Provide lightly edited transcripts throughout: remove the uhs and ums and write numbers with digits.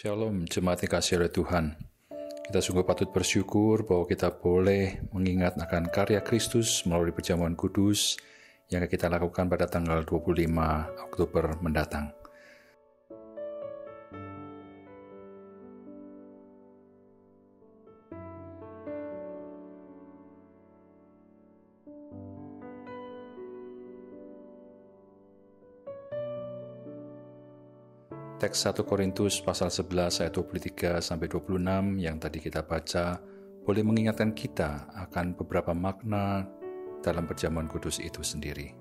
Shalom, jemaat yang dikasihi oleh Tuhan. Kita sungguh patut bersyukur bahwa kita boleh mengingat akan karya Kristus melalui perjamuan kudus yang kita lakukan pada tanggal 25 Oktober mendatang. Teks 1 Korintus pasal 11 ayat 23-26 yang tadi kita baca boleh mengingatkan kita akan beberapa makna dalam perjamuan kudus itu sendiri.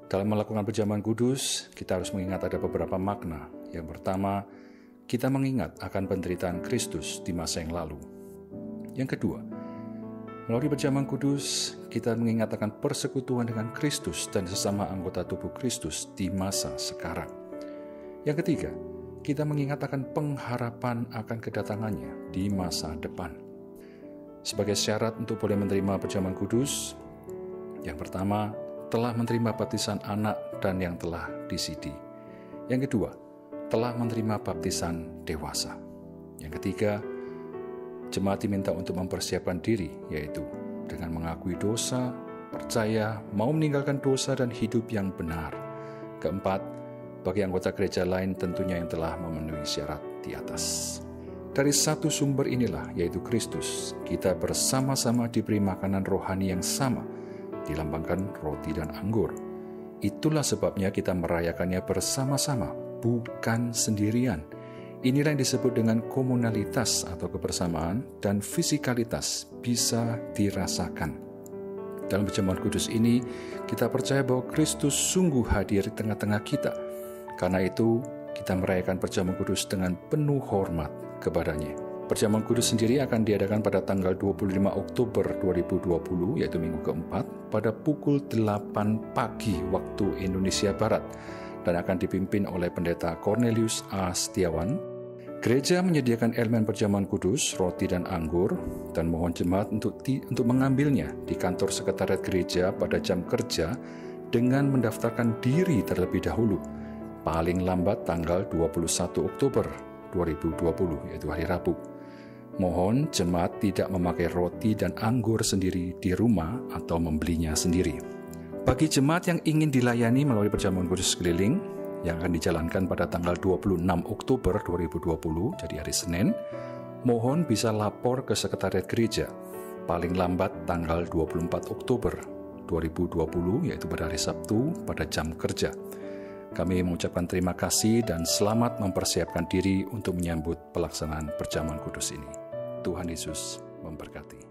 Dalam melakukan perjamuan kudus, kita harus mengingat ada beberapa makna. Yang pertama, kita mengingat akan penderitaan Kristus di masa yang lalu. Yang kedua, melalui perjamuan kudus, kita mengingat akan persekutuan dengan Kristus dan sesama anggota tubuh Kristus di masa sekarang. Yang ketiga, kita mengingat akan pengharapan akan kedatangannya di masa depan. Sebagai syarat untuk boleh menerima perjamuan kudus, yang pertama, telah menerima baptisan anak dan yang telah disidi. Yang kedua, telah menerima baptisan dewasa. Yang ketiga, jemaat diminta untuk mempersiapkan diri, yaitu dengan mengakui dosa, percaya, mau meninggalkan dosa dan hidup yang benar. Keempat, bagi anggota gereja lain tentunya yang telah memenuhi syarat di atas. Dari satu sumber inilah, yaitu Kristus, kita bersama-sama diberi makanan rohani yang sama, dilambangkan roti dan anggur. Itulah sebabnya kita merayakannya bersama-sama, bukan sendirian. Inilah yang disebut dengan komunalitas atau kebersamaan, dan fisikalitas bisa dirasakan. Dalam perjamuan kudus ini, kita percaya bahwa Kristus sungguh hadir di tengah-tengah kita. Karena itu, kita merayakan perjamuan kudus dengan penuh hormat kepadanya. Perjamuan kudus sendiri akan diadakan pada tanggal 25 Oktober 2020, yaitu minggu keempat, pada pukul 8 pagi waktu Indonesia Barat, dan akan dipimpin oleh Pendeta Cornelius A. Setiawan. Gereja menyediakan elemen perjamuan kudus, roti dan anggur, dan mohon jemaat untuk mengambilnya di kantor sekretariat gereja pada jam kerja dengan mendaftarkan diri terlebih dahulu, paling lambat tanggal 21 Oktober 2020, yaitu hari Rabu. Mohon jemaat tidak memakai roti dan anggur sendiri di rumah atau membelinya sendiri. Bagi jemaat yang ingin dilayani melalui perjamuan kudus keliling, yang akan dijalankan pada tanggal 26 Oktober 2020, jadi hari Senin, mohon bisa lapor ke sekretariat gereja, paling lambat tanggal 24 Oktober 2020, yaitu pada hari Sabtu, pada jam kerja. Kami mengucapkan terima kasih dan selamat mempersiapkan diri untuk menyambut pelaksanaan perjamuan kudus ini. Tuhan Yesus memberkati.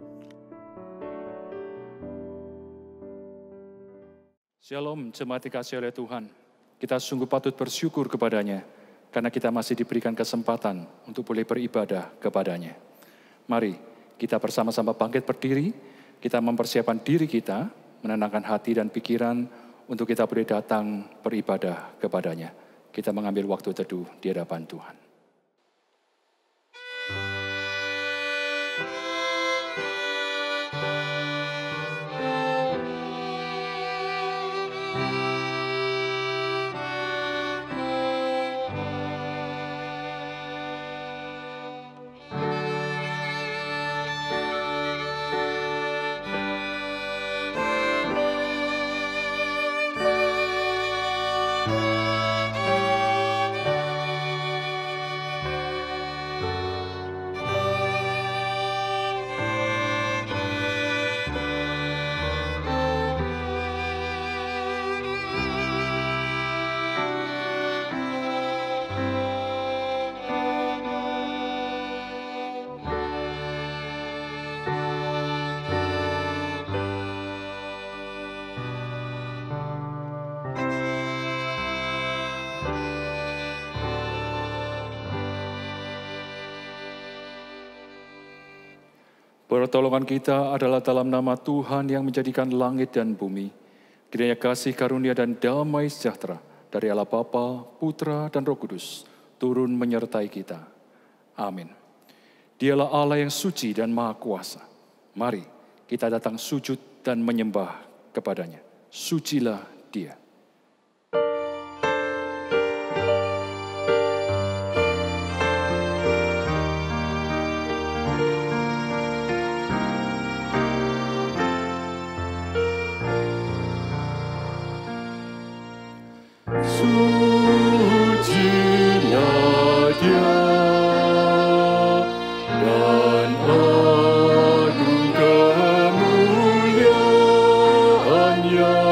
Shalom, jemaat dikasihi oleh Tuhan. Kita sungguh patut bersyukur kepadanya, karena kita masih diberikan kesempatan untuk boleh beribadah kepadanya. Mari kita bersama-sama bangkit berdiri, kita mempersiapkan diri kita, menenangkan hati dan pikiran, untuk kita boleh datang beribadah kepadanya. Kita mengambil waktu teduh di hadapan Tuhan. Pertolongan kita adalah dalam nama Tuhan yang menjadikan langit dan bumi. Kiranya kasih karunia dan damai sejahtera dari Allah Bapa, Putra, dan Roh Kudus turun menyertai kita. Amin. Dialah Allah yang suci dan maha kuasa. Mari kita datang sujud dan menyembah kepadanya. Sucilah Dia. Sucilah Dia dan agung kemuliaan-Nya.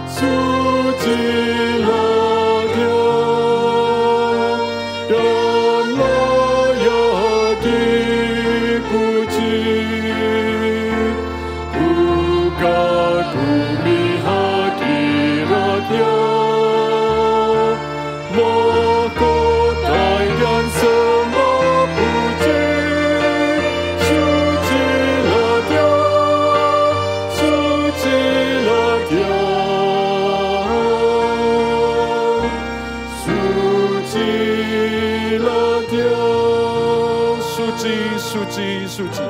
Sucilah Dia dan layak dipuji. Kagumi hadirat-Nya, mahkota dan sembah puji. Sucilah Dia, sucilah Dia, sucilah Dia, suci, suci, suci.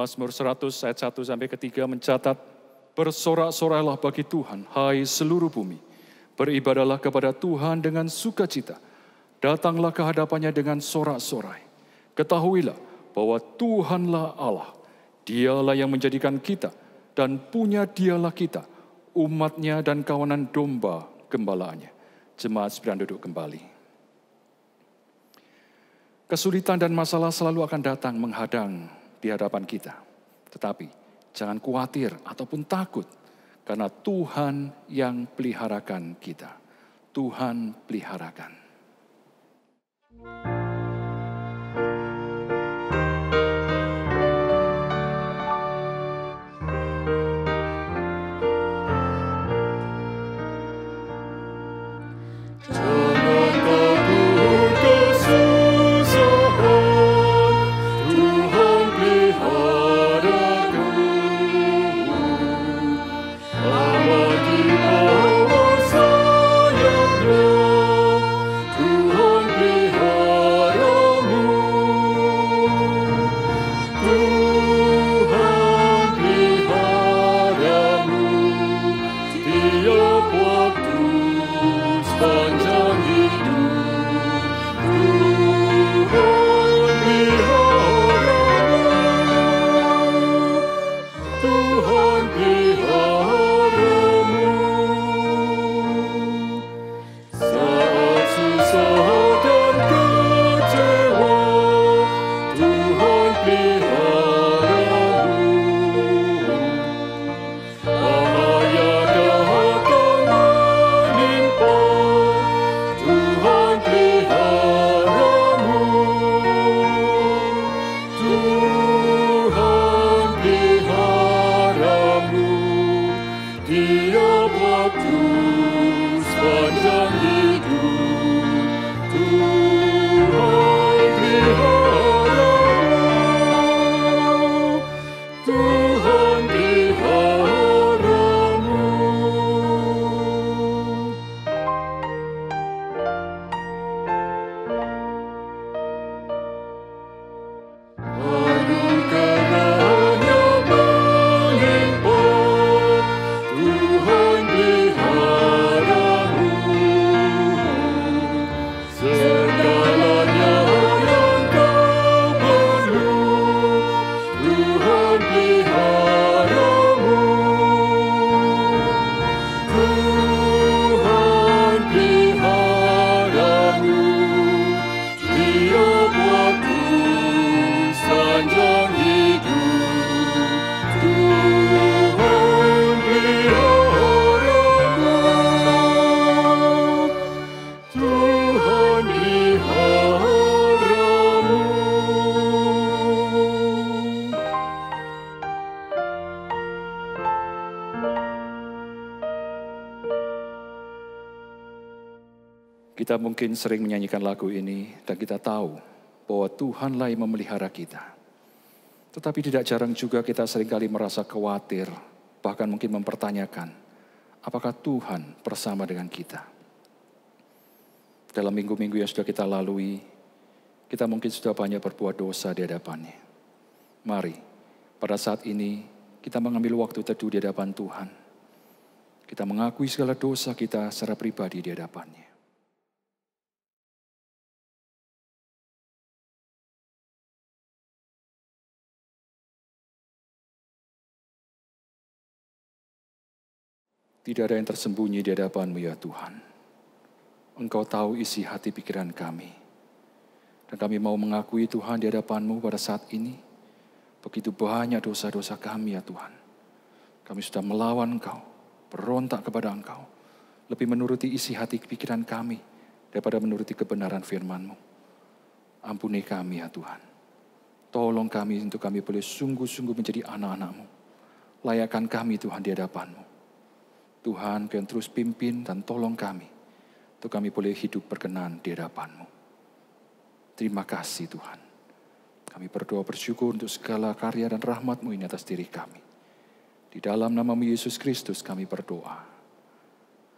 Mazmur 100 ayat 1 sampai 3 mencatat, bersorak-sorailah bagi Tuhan, hai seluruh bumi. Beribadahlah kepada Tuhan dengan sukacita. Datanglah ke hadapannya dengan sorak-sorai. Ketahuilah bahwa Tuhanlah Allah. Dialah yang menjadikan kita dan punya Dialah kita, umatnya dan kawanan domba gembalaannya. Jemaat sekalian duduk kembali. Kesulitan dan masalah selalu akan datang menghadang di hadapan kita. Tetapi jangan khawatir ataupun takut, karena Tuhan yang peliharakan kita. Tuhan peliharakan. Tuhan pelihara Kita mungkin sering menyanyikan lagu ini dan kita tahu bahwa Tuhanlah yang memelihara kita. Tetapi tidak jarang juga kita seringkali merasa khawatir, bahkan mungkin mempertanyakan, apakah Tuhan bersama dengan kita? Dalam minggu-minggu yang sudah kita lalui, kita mungkin sudah banyak berbuat dosa di hadapannya. Mari, pada saat ini kita mengambil waktu teduh di hadapan Tuhan. Kita mengakui segala dosa kita secara pribadi di hadapannya. Tidak ada yang tersembunyi di hadapan-Mu ya Tuhan. Engkau tahu isi hati pikiran kami. Dan kami mau mengakui Tuhan di hadapan-Mu pada saat ini. Begitu banyak dosa-dosa kami ya Tuhan. Kami sudah melawan Engkau, berontak kepada Engkau. Lebih menuruti isi hati pikiran kami daripada menuruti kebenaran firman-Mu. Ampuni kami ya Tuhan. Tolong kami untuk kami boleh sungguh-sungguh menjadi anak-anak-Mu. Layakkan kami Tuhan di hadapan-Mu. Tuhan, Kau yang terus pimpin dan tolong kami, untuk kami boleh hidup berkenan di hadapan-Mu. Terima kasih Tuhan. Kami berdoa bersyukur untuk segala karya dan rahmat-Mu ini atas diri kami. Di dalam nama-Mu Yesus Kristus kami berdoa.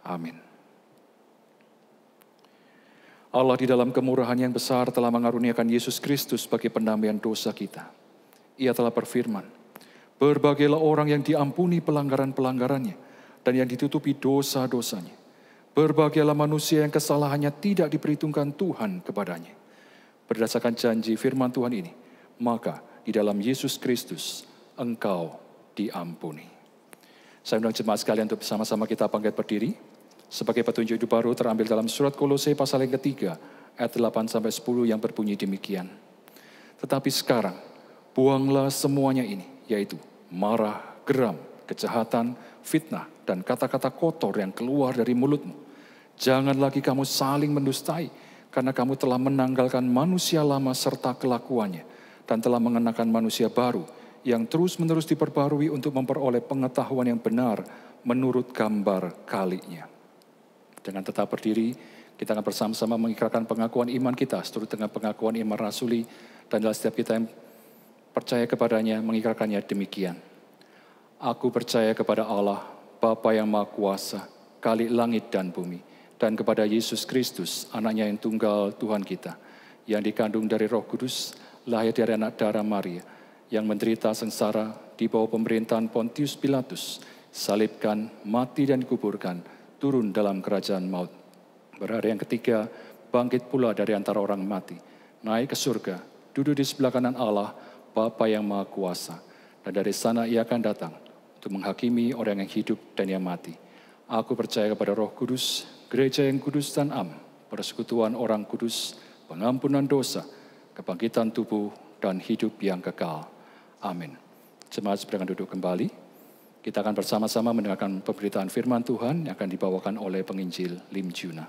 Amin. Allah di dalam kemurahan yang besar telah mengaruniakan Yesus Kristus sebagai pendamaian dosa kita. Ia telah berfirman, "Berbahagialah orang yang diampuni pelanggaran-pelanggarannya, dan yang ditutupi dosa-dosanya. Berbahagialah manusia yang kesalahannya tidak diperhitungkan Tuhan kepadanya." Berdasarkan janji firman Tuhan ini, maka di dalam Yesus Kristus engkau diampuni. Saya undang jemaat sekalian untuk bersama-sama kita bangkit berdiri. Sebagai petunjuk hidup baru terambil dalam surat Kolose pasal yang ketiga, ayat 8-10 yang berbunyi demikian. "Tetapi sekarang, buanglah semuanya ini, yaitu marah, geram, kejahatan, fitnah, dan kata-kata kotor yang keluar dari mulutmu. Jangan lagi kamu saling mendustai, karena kamu telah menanggalkan manusia lama serta kelakuannya, dan telah mengenakan manusia baru, yang terus-menerus diperbarui untuk memperoleh pengetahuan yang benar menurut gambar kali-Nya." Dengan tetap berdiri, kita akan bersama-sama mengikrarkan pengakuan iman kita, seturut dengan pengakuan iman rasuli, dan dalam setiap kita yang percaya kepadanya, mengikrarkannya demikian. "Aku percaya kepada Allah, Bapa yang Maha Kuasa, Khalik langit dan bumi, dan kepada Yesus Kristus, anaknya yang tunggal Tuhan kita, yang dikandung dari Roh Kudus, lahir dari anak darah Maria, yang menderita sengsara di bawah pemerintahan Pontius Pilatus, salibkan, mati dan dikuburkan, turun dalam kerajaan maut. Berhari yang ketiga, bangkit pula dari antara orang mati, naik ke surga, duduk di sebelah kanan Allah, Bapa yang Maha Kuasa, dan dari sana Ia akan datang untuk menghakimi orang yang hidup dan yang mati. Aku percaya kepada Roh Kudus, gereja yang kudus dan am, persekutuan orang kudus, pengampunan dosa, kebangkitan tubuh, dan hidup yang kekal. Amin." Jemaat silakan duduk kembali. Kita akan bersama-sama mendengarkan pemberitaan firman Tuhan yang akan dibawakan oleh penginjil Lim Juna.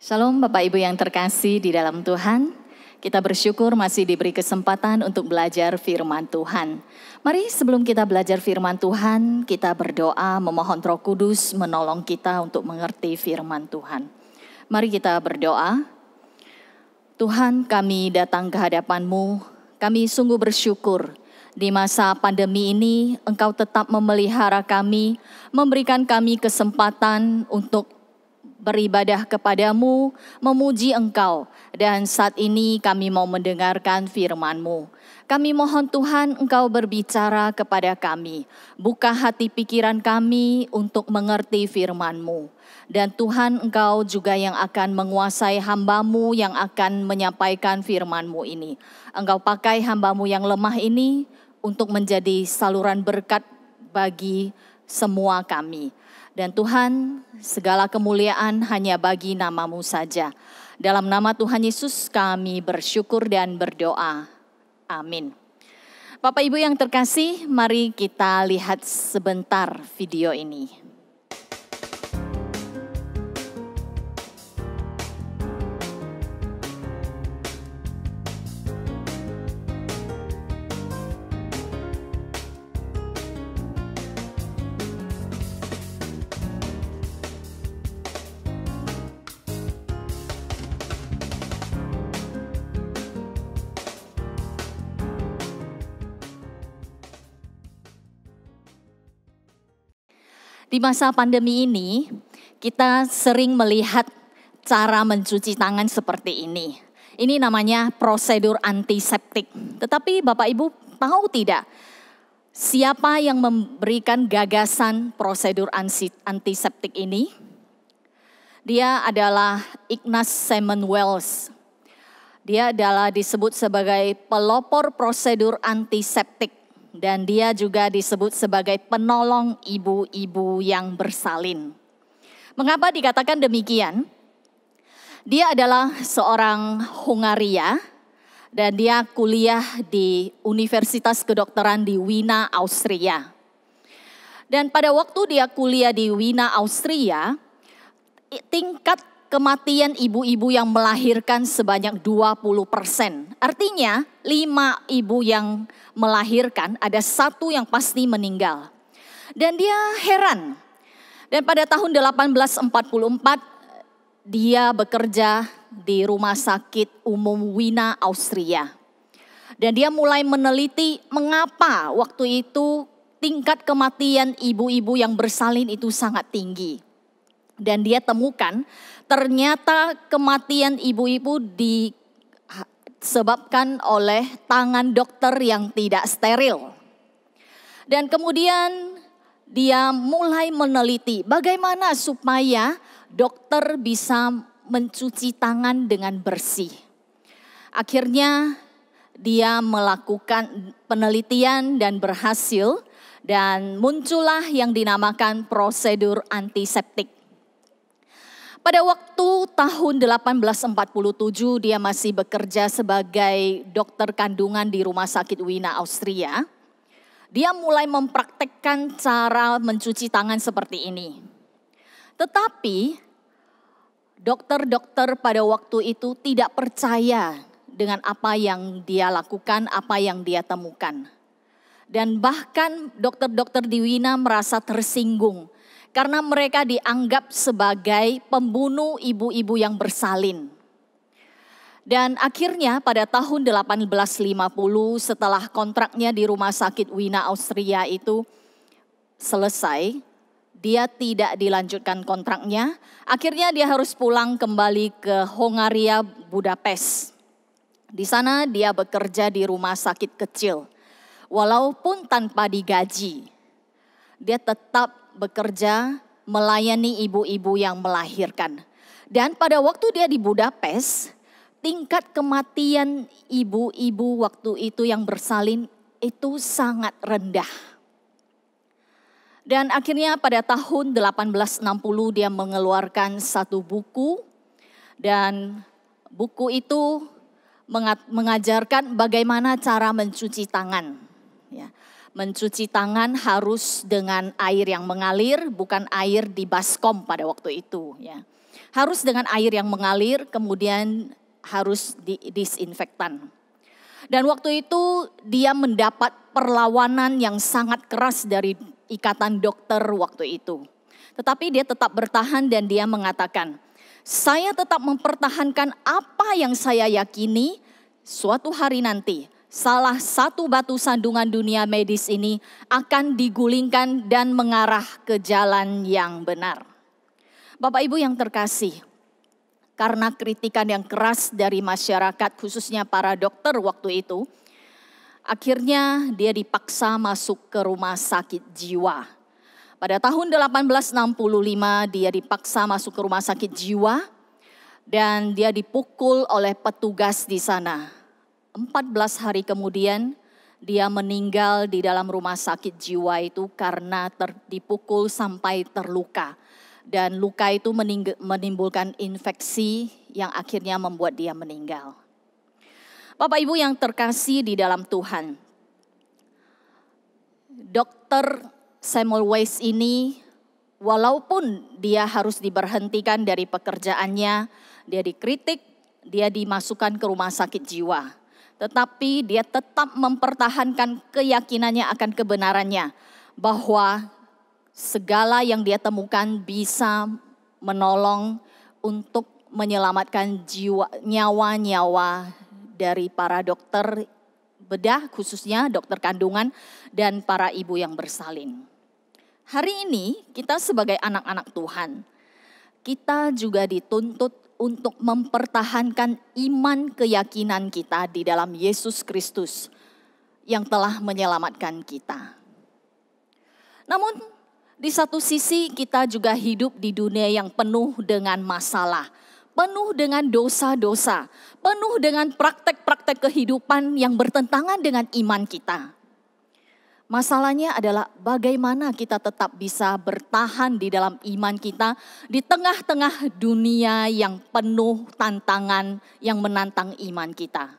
Shalom Bapak Ibu yang terkasih di dalam Tuhan. Kita bersyukur masih diberi kesempatan untuk belajar firman Tuhan. Mari sebelum kita belajar firman Tuhan, kita berdoa memohon Roh Kudus menolong kita untuk mengerti firman Tuhan. Mari kita berdoa. Tuhan, kami datang ke hadapan-Mu, kami sungguh bersyukur. Di masa pandemi ini, Engkau tetap memelihara kami, memberikan kami kesempatan untuk beribadah kepadamu, memuji Engkau. Dan saat ini kami mau mendengarkan firman-Mu. Kami mohon Tuhan Engkau berbicara kepada kami. Buka hati pikiran kami untuk mengerti firman-Mu. Dan Tuhan Engkau juga yang akan menguasai hamba-Mu yang akan menyampaikan firman-Mu ini. Engkau pakai hamba-Mu yang lemah ini untuk menjadi saluran berkat bagi semua kami. Dan Tuhan, segala kemuliaan hanya bagi nama-Mu saja. Dalam nama Tuhan Yesus kami bersyukur dan berdoa. Amin. Bapak Ibu yang terkasih, mari kita lihat sebentar video ini. Di masa pandemi ini, kita sering melihat cara mencuci tangan seperti ini. Ini namanya prosedur antiseptik. Tetapi Bapak Ibu tahu tidak, siapa yang memberikan gagasan prosedur antiseptik ini? Dia adalah Ignaz Semmelweis. Dia adalah disebut sebagai pelopor prosedur antiseptik. Dan dia juga disebut sebagai penolong ibu-ibu yang bersalin. Mengapa dikatakan demikian? Dia adalah seorang Hungaria dan dia kuliah di Universitas Kedokteran di Wina, Austria. Dan pada waktu dia kuliah di Wina, Austria, tingkat kematian ibu-ibu yang melahirkan sebanyak 20%. Artinya 5 ibu yang melahirkan ada 1 yang pasti meninggal. Dan dia heran. Dan pada tahun 1844 dia bekerja di Rumah Sakit Umum Wina, Austria. Dan dia mulai meneliti mengapa waktu itu tingkat kematian ibu-ibu yang bersalin itu sangat tinggi. Dan dia temukan ternyata kematian ibu-ibu disebabkan oleh tangan dokter yang tidak steril. Dan kemudian dia mulai meneliti bagaimana supaya dokter bisa mencuci tangan dengan bersih. Akhirnya dia melakukan penelitian dan berhasil dan muncullah yang dinamakan prosedur antiseptik. Pada waktu tahun 1847 dia masih bekerja sebagai dokter kandungan di Rumah Sakit Wina, Austria. Dia mulai mempraktekkan cara mencuci tangan seperti ini. Tetapi dokter-dokter pada waktu itu tidak percaya dengan apa yang dia lakukan, apa yang dia temukan. Dan bahkan dokter-dokter di Wina merasa tersinggung. Karena mereka dianggap sebagai pembunuh ibu-ibu yang bersalin. Dan akhirnya pada tahun 1850 setelah kontraknya di Rumah Sakit Wina, Austria itu selesai, dia tidak dilanjutkan kontraknya. Akhirnya dia harus pulang kembali ke Hongaria, Budapest. Di sana dia bekerja di rumah sakit kecil. Walaupun tanpa digaji, dia tetap bekerja melayani ibu-ibu yang melahirkan. Dan pada waktu dia di Budapest, tingkat kematian ibu-ibu waktu itu yang bersalin itu sangat rendah. Dan akhirnya pada tahun 1860 dia mengeluarkan satu buku. Dan buku itu mengajarkan bagaimana cara mencuci tangan. Ya. Mencuci tangan harus dengan air yang mengalir, bukan air di baskom pada waktu itu. Ya. Harus dengan air yang mengalir, kemudian harus disinfektan. Dan waktu itu dia mendapat perlawanan yang sangat keras dari ikatan dokter waktu itu. Tetapi dia tetap bertahan dan dia mengatakan, saya tetap mempertahankan apa yang saya yakini suatu hari nanti. Salah satu batu sandungan dunia medis ini akan digulingkan dan mengarah ke jalan yang benar. Bapak Ibu yang terkasih, karena kritikan yang keras dari masyarakat khususnya para dokter waktu itu, akhirnya dia dipaksa masuk ke rumah sakit jiwa. Pada tahun 1865 dia dipaksa masuk ke rumah sakit jiwa dan dia dipukul oleh petugas di sana. 14 hari kemudian dia meninggal di dalam rumah sakit jiwa itu karena dipukul sampai terluka. Dan luka itu menimbulkan infeksi yang akhirnya membuat dia meninggal. Bapak Ibu yang terkasih di dalam Tuhan. Dr. Semmelweis ini walaupun dia harus diberhentikan dari pekerjaannya, dia dikritik, dia dimasukkan ke rumah sakit jiwa. Tetapi dia tetap mempertahankan keyakinannya akan kebenarannya. Bahwa segala yang dia temukan bisa menolong untuk menyelamatkan nyawa-nyawa dari para dokter bedah khususnya dokter kandungan dan para ibu yang bersalin. Hari ini kita sebagai anak-anak Tuhan, kita juga dituntut untuk mempertahankan iman keyakinan kita di dalam Yesus Kristus yang telah menyelamatkan kita. Namun di satu sisi kita juga hidup di dunia yang penuh dengan masalah, penuh dengan dosa-dosa, penuh dengan praktek-praktek kehidupan yang bertentangan dengan iman kita. Masalahnya adalah bagaimana kita tetap bisa bertahan di dalam iman kita di tengah-tengah dunia yang penuh tantangan yang menantang iman kita.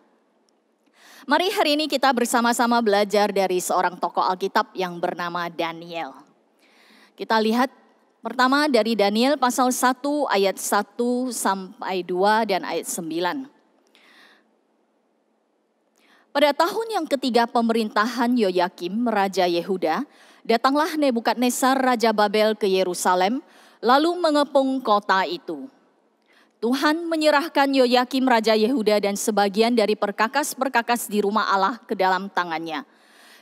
Mari hari ini kita bersama-sama belajar dari seorang tokoh Alkitab yang bernama Daniel. Kita lihat pertama dari Daniel pasal 1 ayat 1 sampai 2 dan ayat 9. Pada tahun yang ketiga pemerintahan Yoyakim, Raja Yehuda, datanglah Nebukadnezar, Raja Babel ke Yerusalem, lalu mengepung kota itu. Tuhan menyerahkan Yoyakim, Raja Yehuda dan sebagian dari perkakas-perkakas di rumah Allah ke dalam tangannya.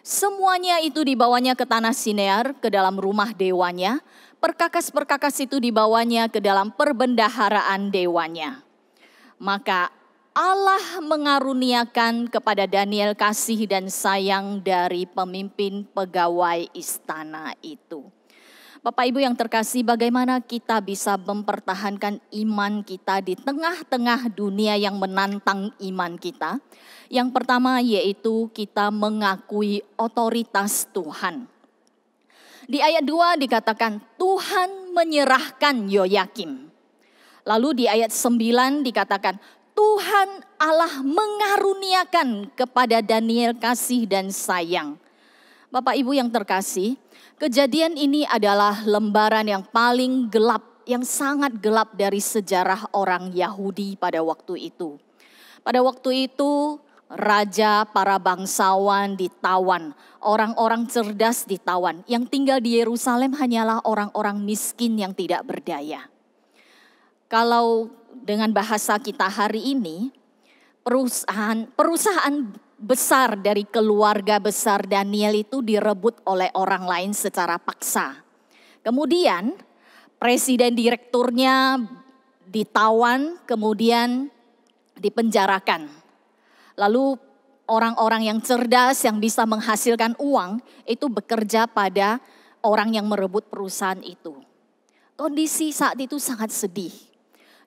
Semuanya itu dibawanya ke tanah Sinear, ke dalam rumah dewanya. Perkakas-perkakas itu dibawanya ke dalam perbendaharaan dewanya. Maka Allah mengaruniakan kepada Daniel kasih dan sayang dari pemimpin pegawai istana itu. Bapak Ibu yang terkasih, bagaimana kita bisa mempertahankan iman kita di tengah-tengah dunia yang menantang iman kita? Yang pertama yaitu kita mengakui otoritas Tuhan. Di ayat 2 dikatakan Tuhan menyerahkan Yoyakim. Lalu di ayat 9 dikatakan Tuhan Allah mengaruniakan kepada Daniel kasih dan sayang. Bapak Ibu yang terkasih, kejadian ini adalah lembaran yang paling gelap, yang sangat gelap dari sejarah orang Yahudi pada waktu itu. Pada waktu itu, raja, para bangsawan ditawan, orang-orang cerdas ditawan. Yang tinggal di Yerusalem hanyalah orang-orang miskin yang tidak berdaya. Kalau dengan bahasa kita hari ini, perusahaan besar dari keluarga besar Daniel itu direbut oleh orang lain secara paksa. Kemudian presiden direkturnya ditawan, kemudian dipenjarakan. Lalu orang-orang yang cerdas yang bisa menghasilkan uang itu bekerja pada orang yang merebut perusahaan itu. Kondisi saat itu sangat sedih.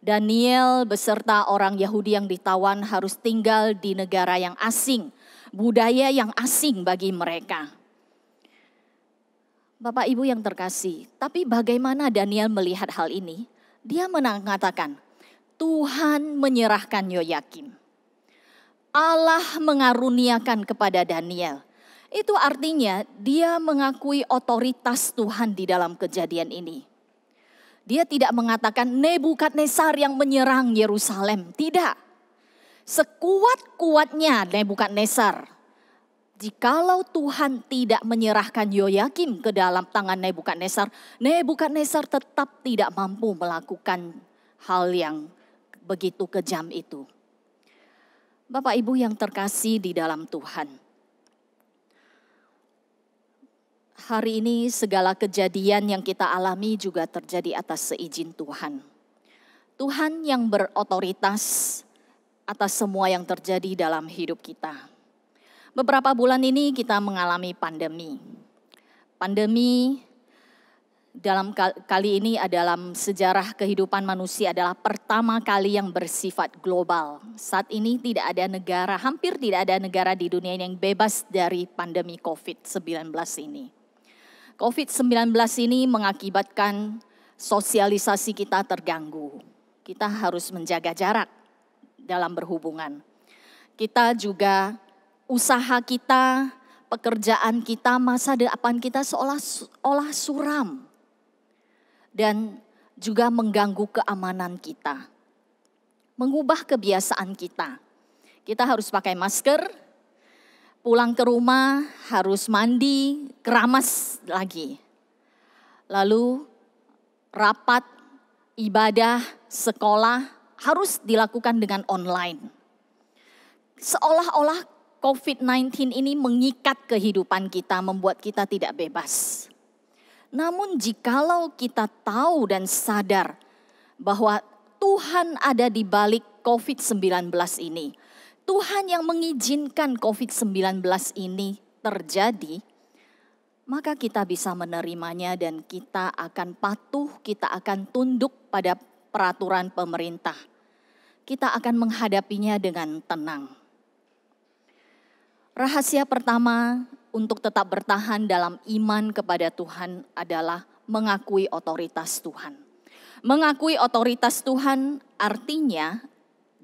Daniel beserta orang Yahudi yang ditawan harus tinggal di negara yang asing, budaya yang asing bagi mereka. Bapak Ibu yang terkasih, tapi bagaimana Daniel melihat hal ini? Dia mengatakan, Tuhan menyerahkan Yoyakim. Allah mengaruniakan kepada Daniel. Itu artinya dia mengakui otoritas Tuhan di dalam kejadian ini. Dia tidak mengatakan Nebukadnezar yang menyerang Yerusalem. Tidak. Sekuat-kuatnya Nebukadnezar. Jikalau Tuhan tidak menyerahkan Yoyakim ke dalam tangan Nebukadnezar, Nebukadnezar tetap tidak mampu melakukan hal yang begitu kejam itu. Bapak Ibu yang terkasih di dalam Tuhan. Hari ini segala kejadian yang kita alami juga terjadi atas seizin Tuhan. Tuhan yang berotoritas atas semua yang terjadi dalam hidup kita. Beberapa bulan ini kita mengalami pandemi. Pandemi dalam kali ini dalam sejarah kehidupan manusia adalah pertama kali yang bersifat global. Saat ini tidak ada negara, hampir tidak ada negara di dunia yang bebas dari pandemi COVID-19 ini. COVID-19 ini mengakibatkan sosialisasi kita terganggu. Kita harus menjaga jarak dalam berhubungan. Kita juga usaha kita, pekerjaan kita, masa depan kita seolah suram. Dan juga mengganggu keamanan kita. Mengubah kebiasaan kita. Kita harus pakai masker. Pulang ke rumah harus mandi, keramas lagi. Lalu rapat, ibadah, sekolah harus dilakukan dengan online. Seolah-olah COVID-19 ini mengikat kehidupan kita, membuat kita tidak bebas. Namun jikalau kita tahu dan sadar bahwa Tuhan ada di balik COVID-19 ini, Tuhan yang mengizinkan COVID-19 ini terjadi, maka kita bisa menerimanya dan kita akan patuh, kita akan tunduk pada peraturan pemerintah. Kita akan menghadapinya dengan tenang. Rahasia pertama untuk tetap bertahan dalam iman kepada Tuhan adalah mengakui otoritas Tuhan. Mengakui otoritas Tuhan artinya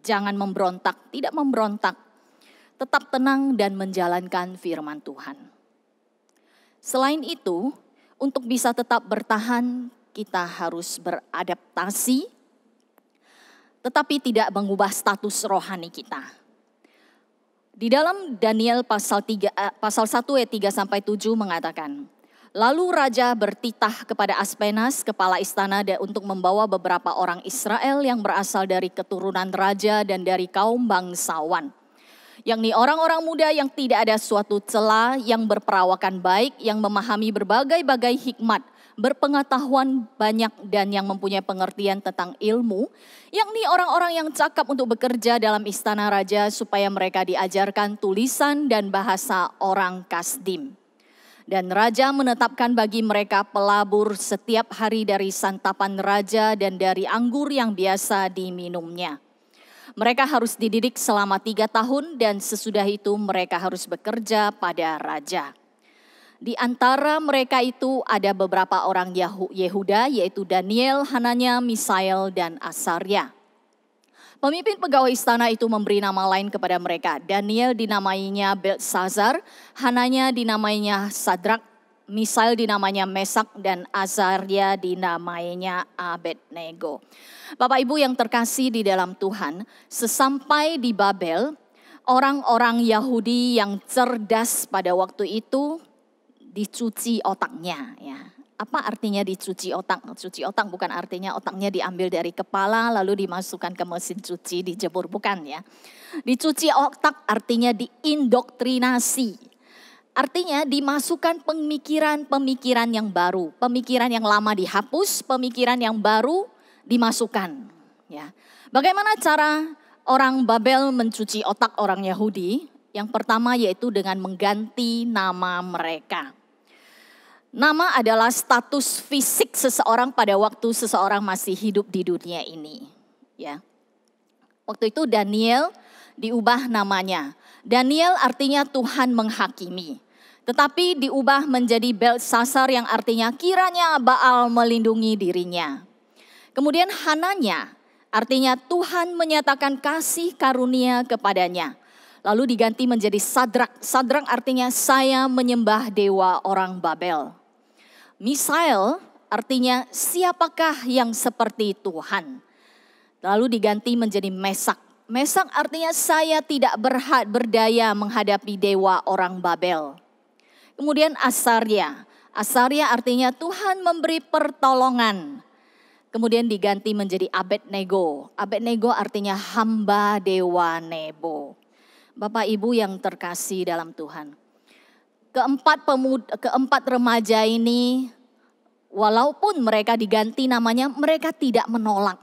jangan memberontak, tidak memberontak. Tetap tenang dan menjalankan firman Tuhan. Selain itu, untuk bisa tetap bertahan, kita harus beradaptasi, tetapi tidak mengubah status rohani kita. Di dalam Daniel pasal 1 ayat 3-7 mengatakan, lalu raja bertitah kepada Aspenas, kepala istana, untuk membawa beberapa orang Israel yang berasal dari keturunan raja dan dari kaum bangsawan, yakni orang-orang muda yang tidak ada suatu cela, yang berperawakan baik, yang memahami berbagai-bagai hikmat, berpengetahuan banyak dan yang mempunyai pengertian tentang ilmu, yakni orang-orang yang cakap untuk bekerja dalam istana raja supaya mereka diajarkan tulisan dan bahasa orang Kasdim. Dan raja menetapkan bagi mereka pelabur setiap hari dari santapan raja dan dari anggur yang biasa diminumnya. Mereka harus dididik selama 3 tahun dan sesudah itu mereka harus bekerja pada raja. Di antara mereka itu ada beberapa orang Yehuda, yaitu Daniel, Hananya, Misael, dan Asaria. Pemimpin pegawai istana itu memberi nama lain kepada mereka. Daniel dinamainya Belsazar, Hananya dinamainya Sadrak, Misael dinamainya Mesak, dan Azaria dinamainya Abednego. Bapak Ibu yang terkasih di dalam Tuhan, sesampai di Babel, orang-orang Yahudi yang cerdas pada waktu itu dicuci otaknya. Ya. Apa artinya dicuci otak? Cuci otak bukan artinya otaknya diambil dari kepala lalu dimasukkan ke mesin cuci, dijemur, bukan ya. Dicuci otak artinya diindoktrinasi. Artinya dimasukkan pemikiran-pemikiran yang baru. Pemikiran yang lama dihapus, pemikiran yang baru dimasukkan. Ya. Bagaimana cara orang Babel mencuci otak orang Yahudi? Yang pertama yaitu dengan mengganti nama mereka. Nama adalah status fisik seseorang pada waktu seseorang masih hidup di dunia ini. Ya. Waktu itu Daniel diubah namanya. Daniel artinya Tuhan menghakimi. Tetapi diubah menjadi Belsazar yang artinya kiranya Baal melindungi dirinya. Kemudian Hananya artinya Tuhan menyatakan kasih karunia kepadanya. Lalu diganti menjadi Sadrak. Sadrak artinya saya menyembah dewa orang Babel. Misael artinya siapakah yang seperti Tuhan. Lalu diganti menjadi Mesak. Mesak artinya saya tidak berdaya menghadapi dewa orang Babel. Kemudian Asaria. Asaria artinya Tuhan memberi pertolongan. Kemudian diganti menjadi Abednego. Abednego artinya hamba dewa Nebo. Bapak Ibu yang terkasih dalam Tuhan. Keempat remaja ini walaupun mereka diganti namanya, mereka tidak menolak.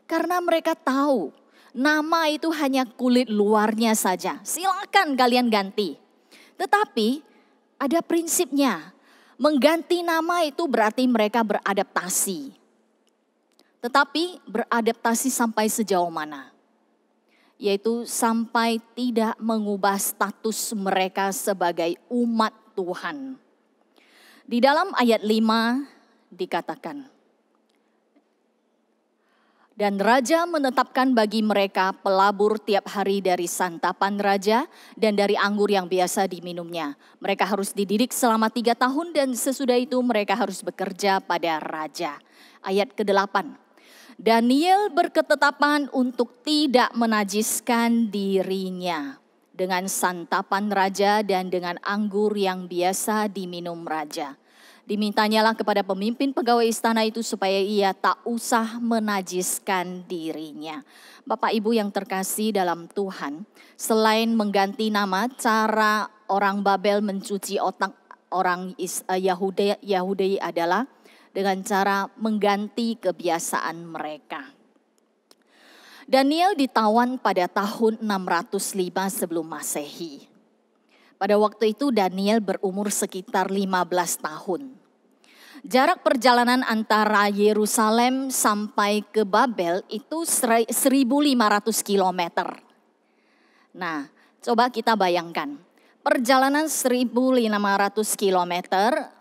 Karena mereka tahu nama itu hanya kulit luarnya saja. Silakan kalian ganti. Tetapi ada prinsipnya. Mengganti nama itu berarti mereka beradaptasi. Tetapi beradaptasi sampai sejauh mana? Yaitu sampai tidak mengubah status mereka sebagai umat Tuhan. Di dalam ayat 5 dikatakan, dan raja menetapkan bagi mereka pelabur tiap hari dari santapan raja dan dari anggur yang biasa diminumnya. Mereka harus dididik selama 3 tahun dan sesudah itu mereka harus bekerja pada raja. Ayat ke-8. Daniel berketetapan untuk tidak menajiskan dirinya dengan santapan raja dan dengan anggur yang biasa diminum raja. Dimintanyalah kepada pemimpin pegawai istana itu supaya ia tak usah menajiskan dirinya. Bapak Ibu yang terkasih dalam Tuhan, selain mengganti nama, cara orang Babel mencuci otak orang Yahudi adalah dengan cara mengganti kebiasaan mereka. Daniel ditawan pada tahun 605 sebelum Masehi. Pada waktu itu Daniel berumur sekitar 15 tahun. Jarak perjalanan antara Yerusalem sampai ke Babel itu 1.500 kilometer. Nah, coba kita bayangkan. Perjalanan 1.500 kilometer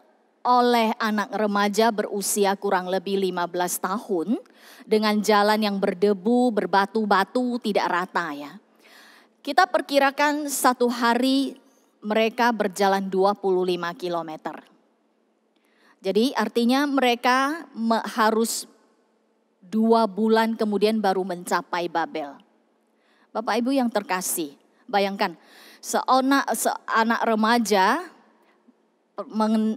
oleh anak remaja berusia kurang lebih 15 tahun dengan jalan yang berdebu, berbatu-batu, tidak rata ya. Kita perkirakan satu hari mereka berjalan 25 kilometer. Jadi artinya mereka harus 2 bulan kemudian baru mencapai Babel. Bapak Ibu yang terkasih, bayangkan seanak remaja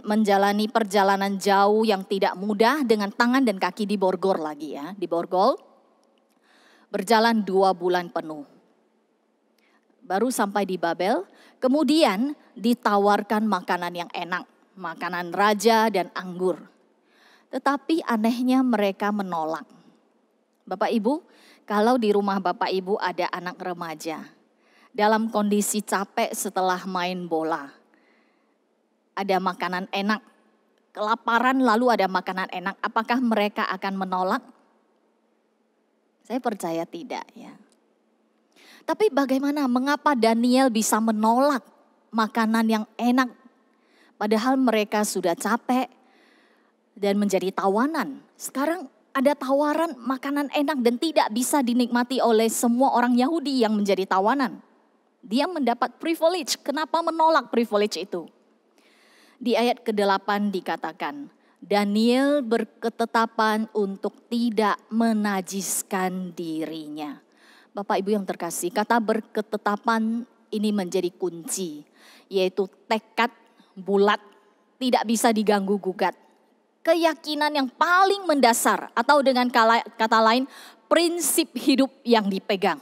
menjalani perjalanan jauh yang tidak mudah dengan tangan dan kaki diborgol lagi ya, diborgol. Berjalan 2 bulan penuh. Baru sampai di Babel, kemudian ditawarkan makanan yang enak, makanan raja dan anggur. Tetapi anehnya mereka menolak. Bapak Ibu, kalau di rumah Bapak Ibu ada anak remaja, dalam kondisi capek setelah main bola, ada makanan enak, kelaparan lalu ada makanan enak, apakah mereka akan menolak? Saya percaya tidak ya. Tapi bagaimana, mengapa Daniel bisa menolak makanan yang enak? Padahal mereka sudah capek dan menjadi tawanan. Sekarang ada tawaran makanan enak dan tidak bisa dinikmati oleh semua orang Yahudi yang menjadi tawanan. Dia mendapat privilege, kenapa menolak privilege itu? Di ayat ke-8 dikatakan, Daniel berketetapan untuk tidak menajiskan dirinya. Bapak Ibu yang terkasih, kata berketetapan ini menjadi kunci, yaitu tekad bulat, tidak bisa diganggu gugat. Keyakinan yang paling mendasar atau dengan kata lain, prinsip hidup yang dipegang.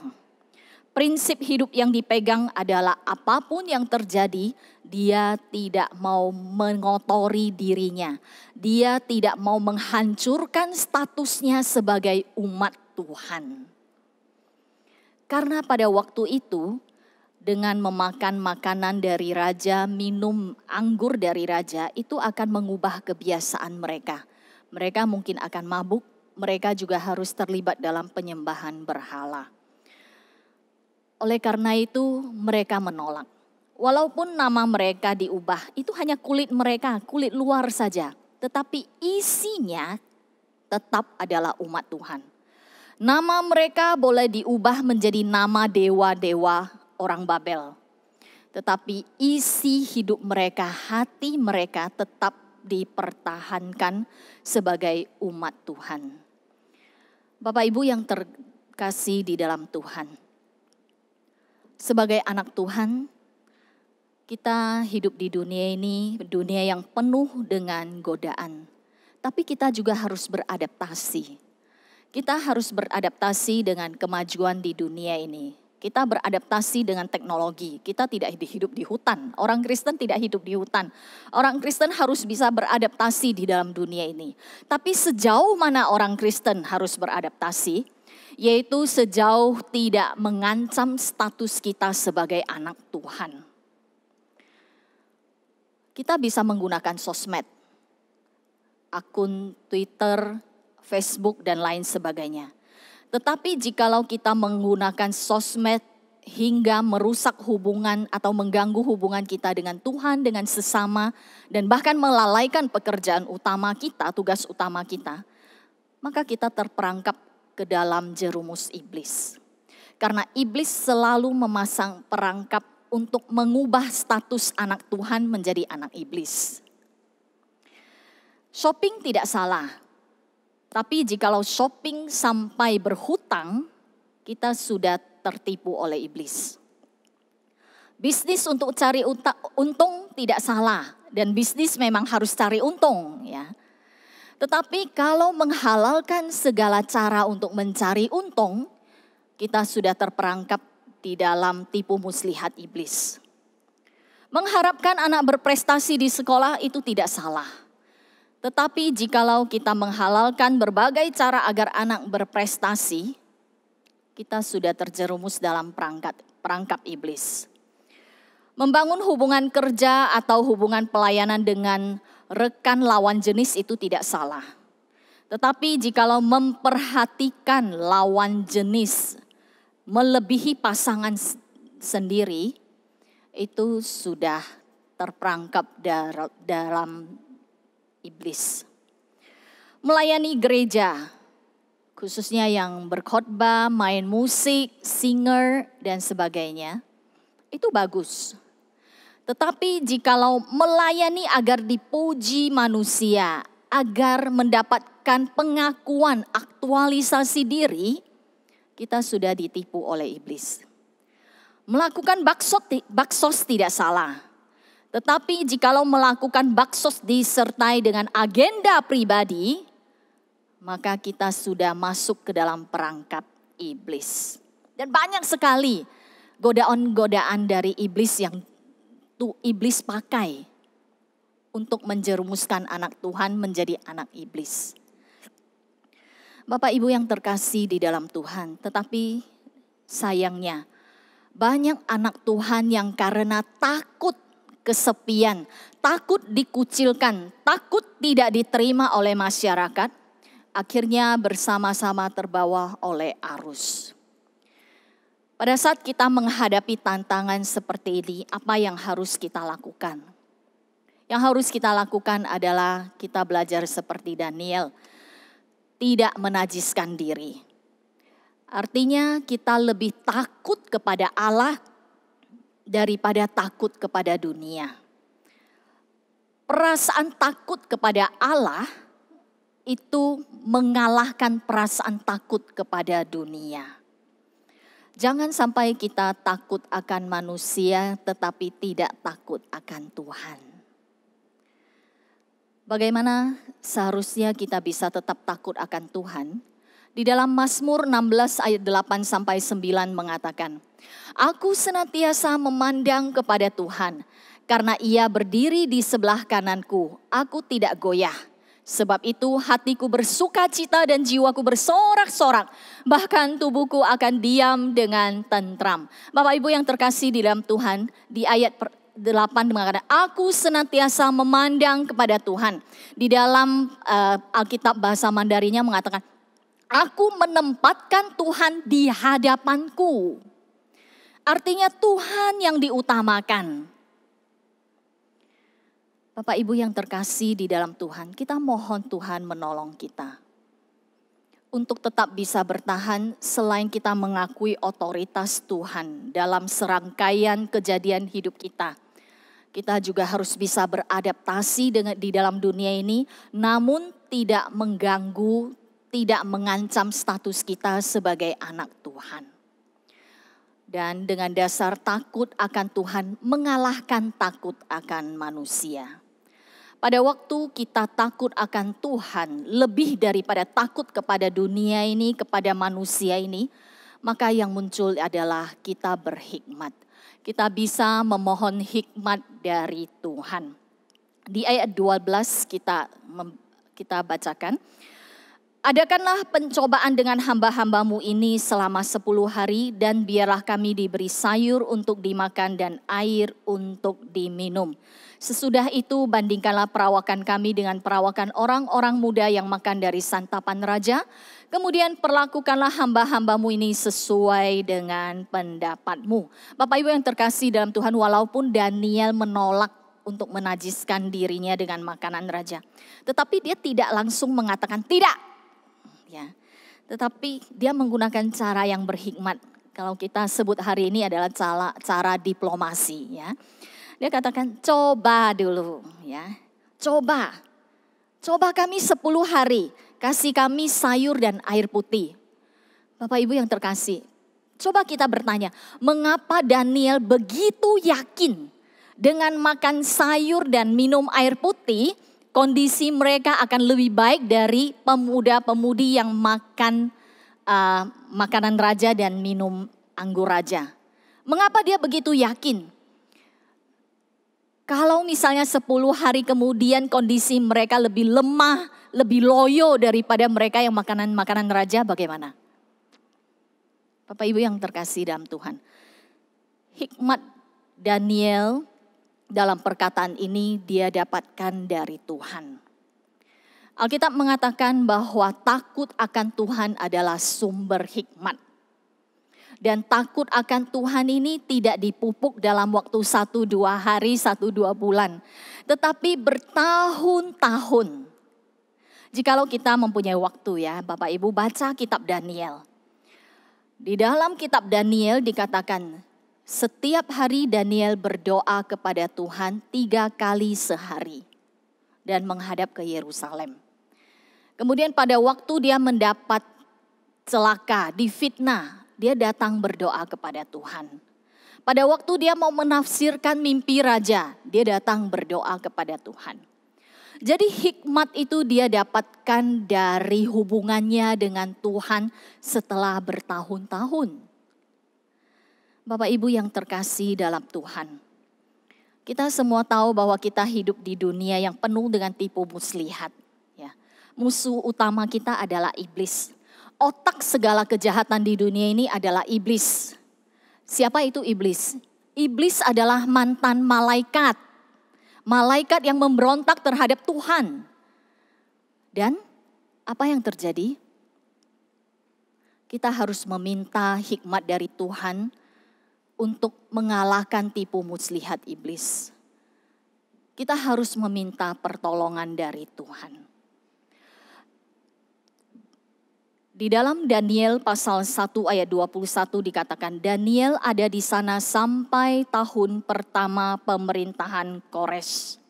Prinsip hidup yang dipegang adalah apapun yang terjadi, dia tidak mau mengotori dirinya. Dia tidak mau menghancurkan statusnya sebagai umat Tuhan. Karena pada waktu itu, dengan memakan makanan dari raja, minum anggur dari raja, itu akan mengubah kebiasaan mereka. Mereka mungkin akan mabuk, mereka juga harus terlibat dalam penyembahan berhala. Oleh karena itu mereka menolak. Walaupun nama mereka diubah, itu hanya kulit mereka, kulit luar saja. Tetapi isinya tetap adalah umat Tuhan. Nama mereka boleh diubah menjadi nama dewa-dewa orang Babel. Tetapi isi hidup mereka, hati mereka tetap dipertahankan sebagai umat Tuhan. Bapak Ibu yang terkasih di dalam Tuhan. Sebagai anak Tuhan, kita hidup di dunia ini, dunia yang penuh dengan godaan. Tapi kita juga harus beradaptasi. Kita harus beradaptasi dengan kemajuan di dunia ini. Kita beradaptasi dengan teknologi. Kita tidak hidup di hutan. Orang Kristen tidak hidup di hutan. Orang Kristen harus bisa beradaptasi di dalam dunia ini. Tapi sejauh mana orang Kristen harus beradaptasi? Yaitu sejauh tidak mengancam status kita sebagai anak Tuhan. Kita bisa menggunakan sosmed, akun Twitter, Facebook dan lain sebagainya. Tetapi jikalau kita menggunakan sosmed hingga merusak hubungan atau mengganggu hubungan kita dengan Tuhan, dengan sesama, dan bahkan melalaikan pekerjaan utama kita, tugas utama kita, maka kita terperangkap ke dalam jerumus iblis. Karena iblis selalu memasang perangkap untuk mengubah status anak Tuhan menjadi anak iblis. Shopping tidak salah. Tapi jikalau shopping sampai berhutang, kita sudah tertipu oleh iblis. Bisnis untuk cari untung tidak salah. Dan bisnis memang harus cari untung ya. Tetapi kalau menghalalkan segala cara untuk mencari untung, kita sudah terperangkap di dalam tipu muslihat iblis. Mengharapkan anak berprestasi di sekolah itu tidak salah. Tetapi jikalau kita menghalalkan berbagai cara agar anak berprestasi, kita sudah terjerumus dalam perangkap iblis. Membangun hubungan kerja atau hubungan pelayanan dengan rekan lawan jenis itu tidak salah. Tetapi jikalau memperhatikan lawan jenis melebihi pasangan sendiri, itu sudah terperangkap dalam iblis. Melayani gereja, khususnya yang berkhotbah, main musik, singer, dan sebagainya, itu bagus. Tetapi jikalau melayani agar dipuji manusia, agar mendapatkan pengakuan, aktualisasi diri, kita sudah ditipu oleh iblis. Melakukan baksos tidak salah. Tetapi jikalau melakukan baksos disertai dengan agenda pribadi, maka kita sudah masuk ke dalam perangkap iblis. Dan banyak sekali godaan-godaan dari iblis yang iblis pakai untuk menjerumuskan anak Tuhan menjadi anak iblis. Bapak Ibu yang terkasih di dalam Tuhan, tetapi sayangnya banyak anak Tuhan yang karena takut kesepian, takut dikucilkan, takut tidak diterima oleh masyarakat, akhirnya bersama-sama terbawa oleh arus. Pada saat kita menghadapi tantangan seperti ini, apa yang harus kita lakukan? Yang harus kita lakukan adalah kita belajar seperti Daniel, tidak menajiskan diri. Artinya kita lebih takut kepada Allah daripada takut kepada dunia. Perasaan takut kepada Allah itu mengalahkan perasaan takut kepada dunia. Jangan sampai kita takut akan manusia tetapi tidak takut akan Tuhan. Bagaimana seharusnya kita bisa tetap takut akan Tuhan? Di dalam Mazmur 16 ayat 8 sampai 9 mengatakan, "Aku senantiasa memandang kepada Tuhan, karena Ia berdiri di sebelah kananku, aku tidak goyah. Sebab itu hatiku bersuka cita dan jiwaku bersorak-sorak, bahkan tubuhku akan diam dengan tentram." Bapak Ibu yang terkasih di dalam Tuhan, di ayat 8 mengatakan, "Aku senantiasa memandang kepada Tuhan." Di dalam Alkitab bahasa Mandarinya mengatakan, "Aku menempatkan Tuhan di hadapanku." Artinya Tuhan yang diutamakan. Bapak Ibu yang terkasih di dalam Tuhan, kita mohon Tuhan menolong kita. Untuk tetap bisa bertahan selain kita mengakui otoritas Tuhan dalam serangkaian kejadian hidup kita. Kita juga harus bisa beradaptasi di dalam dunia ini, namun tidak mengganggu, tidak mengancam status kita sebagai anak Tuhan. Dan dengan dasar takut akan Tuhan mengalahkan takut akan manusia. Pada waktu kita takut akan Tuhan lebih daripada takut kepada dunia ini, kepada manusia ini, maka yang muncul adalah kita berhikmat. Kita bisa memohon hikmat dari Tuhan. Di ayat 12 kita bacakan, "Adakanlah pencobaan dengan hamba-hambamu ini selama 10 hari dan biarlah kami diberi sayur untuk dimakan dan air untuk diminum. Sesudah itu bandingkanlah perawakan kami dengan perawakan orang-orang muda yang makan dari santapan raja. Kemudian perlakukanlah hamba-hambamu ini sesuai dengan pendapatmu." Bapak Ibu yang terkasih dalam Tuhan, walaupun Daniel menolak untuk menajiskan dirinya dengan makanan raja, tetapi dia tidak langsung mengatakan tidak. Ya, tetapi dia menggunakan cara yang berhikmat. Kalau kita sebut hari ini adalah cara diplomasi, ya. Dia katakan coba dulu, ya. Coba kami 10 hari, kasih kami sayur dan air putih. Bapak Ibu yang terkasih, coba kita bertanya, mengapa Daniel begitu yakin dengan makan sayur dan minum air putih? Kondisi mereka akan lebih baik dari pemuda-pemudi yang makan makanan raja dan minum anggur raja. Mengapa dia begitu yakin? Kalau misalnya 10 hari kemudian kondisi mereka lebih lemah, lebih loyo daripada mereka yang makanan raja, bagaimana? Bapak Ibu yang terkasih dalam Tuhan. Hikmat Daniel dalam perkataan ini dia dapatkan dari Tuhan. Alkitab mengatakan bahwa takut akan Tuhan adalah sumber hikmat. Dan takut akan Tuhan ini tidak dipupuk dalam waktu 1-2 hari, 1-2 bulan. Tetapi bertahun-tahun. Jikalau kita mempunyai waktu ya Bapak Ibu baca kitab Daniel. Di dalam kitab Daniel dikatakan setiap hari Daniel berdoa kepada Tuhan 3 kali sehari. Dan menghadap ke Yerusalem. Kemudian pada waktu dia mendapat celaka, difitnah. Dia datang berdoa kepada Tuhan. Pada waktu dia mau menafsirkan mimpi raja, dia datang berdoa kepada Tuhan. Jadi hikmat itu dia dapatkan dari hubungannya dengan Tuhan setelah bertahun-tahun. Bapak Ibu yang terkasih dalam Tuhan. Kita semua tahu bahwa kita hidup di dunia yang penuh dengan tipu muslihat. Ya. Musuh utama kita adalah iblis. Otak segala kejahatan di dunia ini adalah iblis. Siapa itu iblis? Iblis adalah mantan malaikat. Malaikat yang memberontak terhadap Tuhan. Dan apa yang terjadi? Kita harus meminta hikmat dari Tuhan untuk mengalahkan tipu muslihat iblis. Kita harus meminta pertolongan dari Tuhan. Di dalam Daniel pasal 1 ayat 21 dikatakan Daniel ada di sana sampai tahun pertama pemerintahan Kores.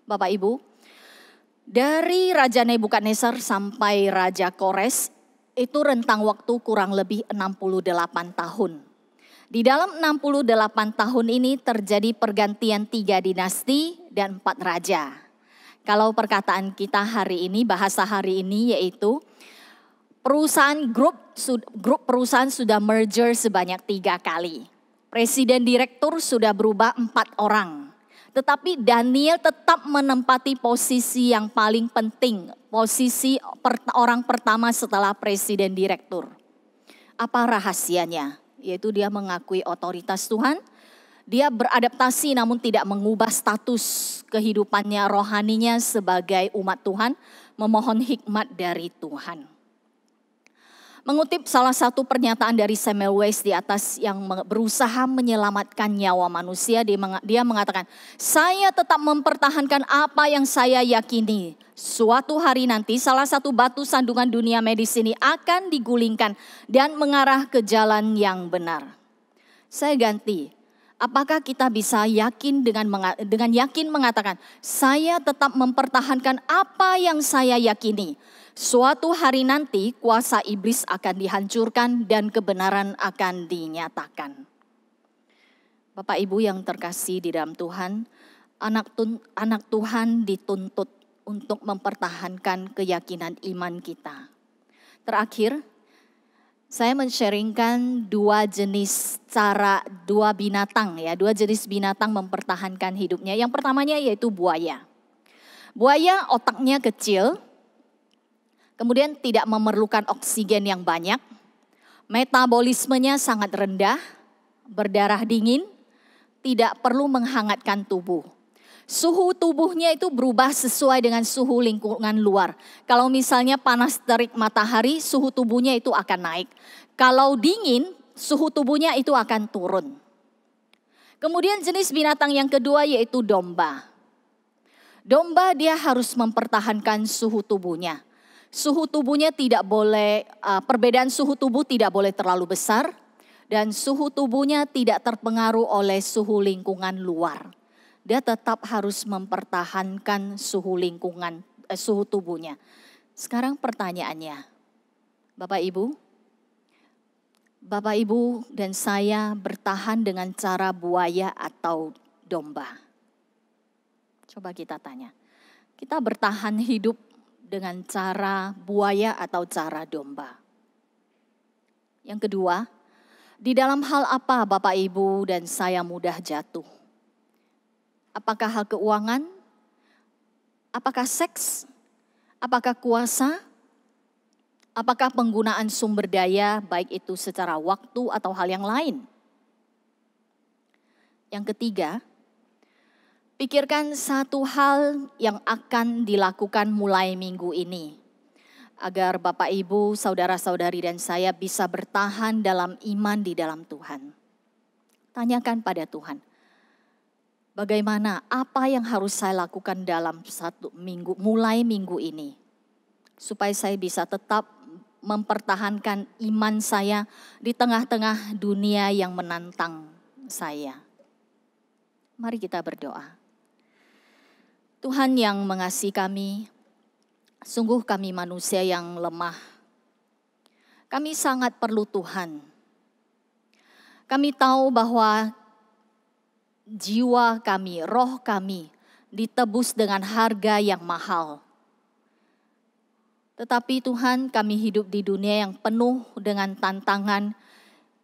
Bapak Ibu, dari Raja Nebukadnezar sampai Raja Kores itu rentang waktu kurang lebih 68 tahun. Di dalam 68 tahun ini terjadi pergantian 3 dinasti dan 4 raja. Kalau perkataan kita hari ini, bahasa hari ini yaitu grup perusahaan sudah merger sebanyak 3 kali. Presiden direktur sudah berubah 4 orang. Tetapi Daniel tetap menempati posisi yang paling penting. Posisi orang pertama setelah presiden direktur. Apa rahasianya? Yaitu dia mengakui otoritas Tuhan. Dia beradaptasi namun tidak mengubah status kehidupannya rohaninya sebagai umat Tuhan. Memohon hikmat dari Tuhan. Mengutip salah satu pernyataan dari Samuel Weiss di atas yang berusaha menyelamatkan nyawa manusia, dia mengatakan, saya tetap mempertahankan apa yang saya yakini. Suatu hari nanti salah satu batu sandungan dunia medis ini akan digulingkan dan mengarah ke jalan yang benar. Saya ganti, apakah kita bisa yakin dengan yakin mengatakan, saya tetap mempertahankan apa yang saya yakini. Suatu hari nanti kuasa iblis akan dihancurkan dan kebenaran akan dinyatakan. Bapak Ibu yang terkasih di dalam Tuhan, anak Tuhan dituntut untuk mempertahankan keyakinan iman kita. Terakhir, saya men-sharingkan 2 jenis dua jenis binatang mempertahankan hidupnya. Yang pertamanya yaitu buaya. Buaya otaknya kecil. Kemudian tidak memerlukan oksigen yang banyak, metabolismenya sangat rendah, berdarah dingin, tidak perlu menghangatkan tubuh. Suhu tubuhnya itu berubah sesuai dengan suhu lingkungan luar. Kalau misalnya panas terik matahari, suhu tubuhnya itu akan naik. Kalau dingin, suhu tubuhnya itu akan turun. Kemudian jenis binatang yang kedua yaitu domba. Domba dia harus mempertahankan suhu tubuhnya. Suhu tubuhnya tidak boleh, perbedaan suhu tubuh tidak boleh terlalu besar. Dan suhu tubuhnya tidak terpengaruh oleh suhu lingkungan luar. Dia tetap harus mempertahankan suhu tubuhnya. Sekarang pertanyaannya, Bapak Ibu dan saya bertahan dengan cara buaya atau domba? Coba kita tanya, kita bertahan hidup dengan cara buaya atau cara domba? Yang kedua, di dalam hal apa Bapak Ibu dan saya mudah jatuh? Apakah hal keuangan? Apakah seks? Apakah kuasa? Apakah penggunaan sumber daya, baik itu secara waktu atau hal yang lain? Yang ketiga, pikirkan satu hal yang akan dilakukan mulai minggu ini, agar Bapak, Ibu, saudara-saudari dan saya bisa bertahan dalam iman di dalam Tuhan. Tanyakan pada Tuhan, bagaimana, apa yang harus saya lakukan dalam satu minggu, mulai minggu ini, supaya saya bisa tetap mempertahankan iman saya di tengah-tengah dunia yang menantang saya. Mari kita berdoa. Tuhan yang mengasihi kami, sungguh kami manusia yang lemah. Kami sangat perlu Tuhan. Kami tahu bahwa jiwa kami, roh kami ditebus dengan harga yang mahal. Tetapi Tuhan, kami hidup di dunia yang penuh dengan tantangan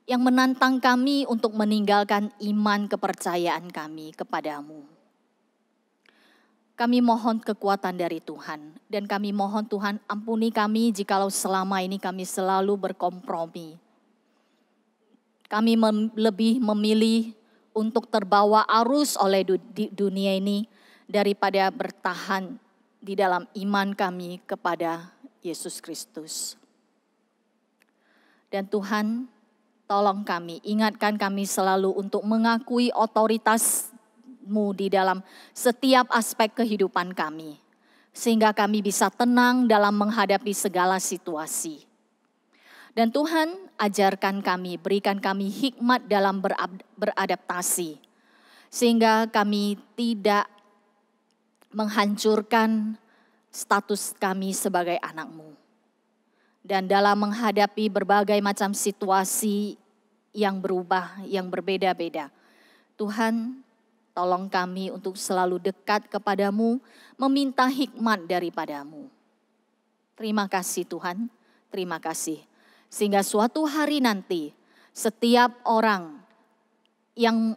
yang menantang kami untuk meninggalkan iman kepercayaan kami kepadamu. Kami mohon kekuatan dari Tuhan, dan kami mohon Tuhan ampuni kami jikalau selama ini kami selalu berkompromi. Kami lebih memilih untuk terbawa arus oleh dunia ini daripada bertahan di dalam iman kami kepada Yesus Kristus. Dan Tuhan, tolong kami, ingatkan kami selalu untuk mengakui otoritas-Mu di dalam setiap aspek kehidupan kami, sehingga kami bisa tenang dalam menghadapi segala situasi. Dan Tuhan, ajarkan kami, berikan kami hikmat dalam beradaptasi, sehingga kami tidak menghancurkan status kami sebagai anak-Mu. Dan dalam menghadapi berbagai macam situasi yang berubah, yang berbeda-beda, Tuhan, tolong kami untuk selalu dekat kepadamu, meminta hikmat daripada-Mu. Terima kasih Tuhan, terima kasih. Sehingga suatu hari nanti, setiap orang yang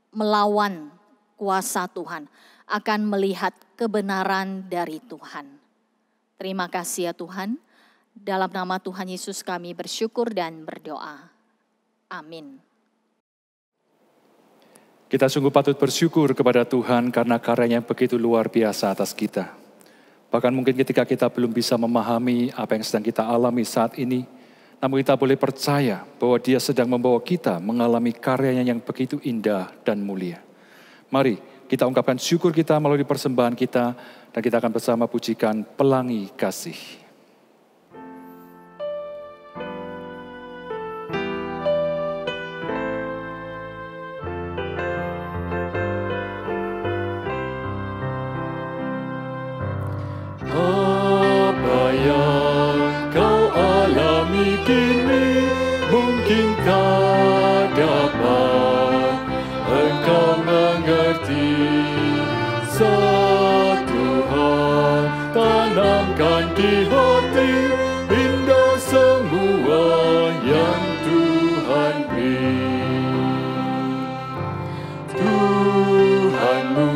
melawan kuasa Tuhan akan melihat kebenaran dari Tuhan. Terima kasih ya Tuhan. Dalam nama Tuhan Yesus kami bersyukur dan berdoa. Amin. Kita sungguh patut bersyukur kepada Tuhan karena karyanya yang begitu luar biasa atas kita. Bahkan mungkin ketika kita belum bisa memahami apa yang sedang kita alami saat ini, namun kita boleh percaya bahwa Dia sedang membawa kita mengalami karyanya yang begitu indah dan mulia. Mari kita ungkapkan syukur kita melalui persembahan kita, dan kita akan bersama pujikan Pelangi Kasih. Apa yang kau alami kini mungkin tak dapat engkau mengerti. Satu hal tanamkan di hati, indah semua yang Tuhan beri. Tuhanmu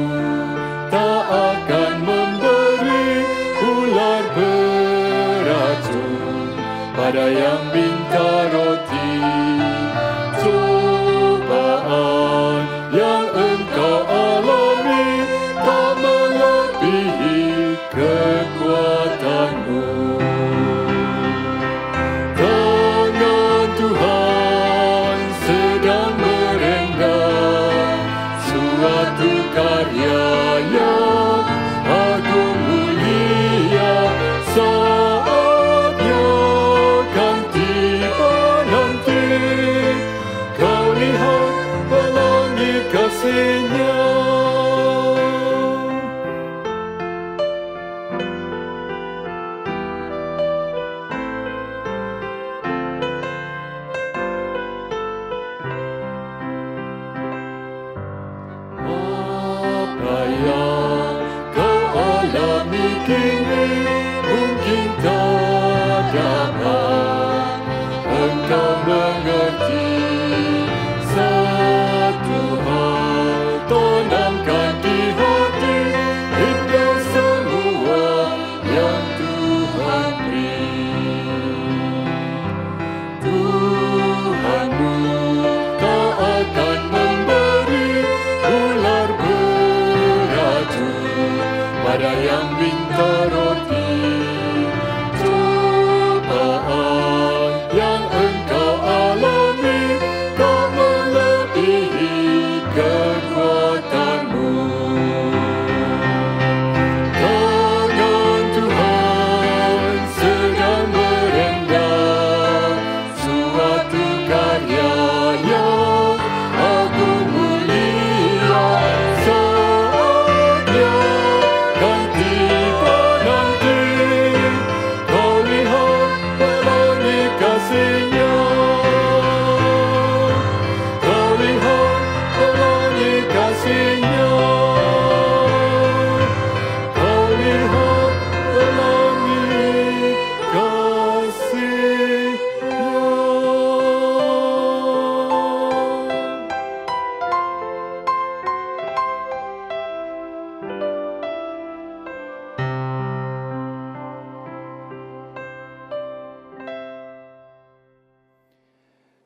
tak akan memberi ular beracun pada yang minta roti. Cobaan yang engkau alami tak melebihi kekuatanmu. Tangan Tuhan sedang merenggang suatu karya yang agung mulia. Saatnya kan tiba nanti, kau lihat pelangi kasih-Nya. Apa yang kau alami kini mungkin tak dapat engkau mengerti. Satu hal tanamkan di